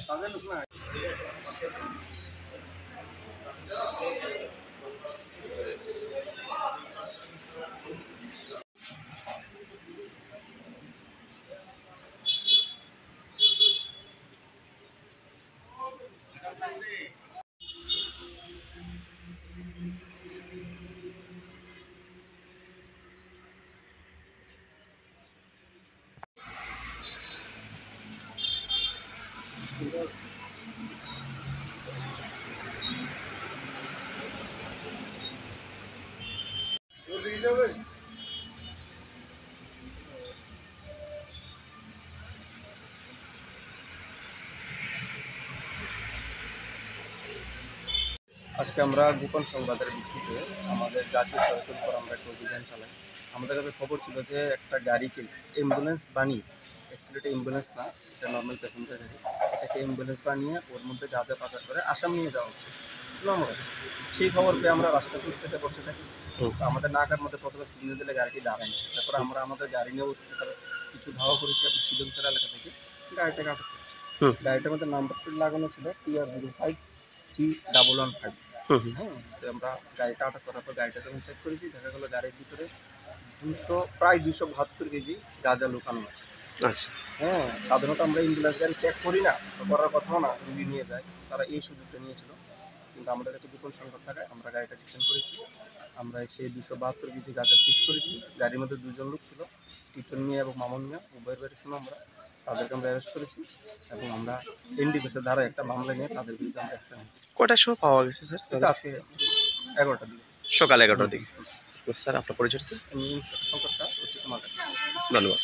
আজকে আমরা গোপন সংবাদের ভিত্তিতে আমাদের জাতীয় সড়কের উপর আমরা একটা অভিযান চালাই। আমাদের কাছে খবর ছিল যে একটা গাড়িকে অ্যাম্বুলেন্স বানিয়ে, অ্যাকচুয়ালি এটা অ্যাম্বুলেন্স না, এটা নর্মাল প্যাসেঞ্জার গাড়ি, এটাকে অ্যাম্বুলেন্স বানিয়ে ওর মধ্যে গাঁজা পাচার করে আসাম নিয়ে যাওয়া হচ্ছে। আমরা সেই খবর পেয়ে আমরা রাস্তা খুঁজতে বসে থাকি। আমাদের নাকার মধ্যে প্রথমে সিগন্যাল দিলে গাড়িটি দাঁড়ায় না। তারপরে আমরা আমাদের গাড়ি নিয়েও কিছু ধাওয়া করেছি এবং সুজনসের এলাকা থেকে গাড়িটাকে আটক করেছি। গাড়িটার মধ্যে নাম্বার প্লেট লাগানো ছিল TR05C115। হ্যাঁ, তো আমরা গাড়িটা আটক করার পর গাড়িটা যখন চেক করেছি দেখা গেলো গাড়ির ভিতরে প্রায় 272 কেজি গাঁজা লুকানো আছে। আচ্ছা, হ্যাঁ, সাধারণত আমরা অ্যাম্বুলেন্স গাড়ি চেক করি না, করার কথাও না, রুগী নিয়ে যায়, তারা এই সুযোগটা নিয়েছিল। কিন্তু আমাদের কাছে গোপন সংবাদ থাকায় আমরা গাড়িটা ডিটেন করেছি। আমরা সেই 272 কেজি গাঁজা সিজ করেছি। গাড়ির মধ্যে দুজন লোক ছিল, টিটন মিয়া এবং মামুন মিয়া, উভয়ের বাড়ি শুনো আমরা তাদেরকে আমরা অ্যারেস্ট করেছি এবং আমরা এনডিপিএসের ধারায় একটা মামলা নিয়ে তাদের বিরুদ্ধে আমরা অ্যাকশন নিয়েছি। কটার সময় পাওয়া গেছে স্যার? এটা আজকে 11টার দিকে, সকাল 11টার দিকে। স্যার আপনার পরিচয়? স্যার আমি ইন্সপেক্টর শঙ্কর শাহ, ওসি কুমার। ধন্যবাদ।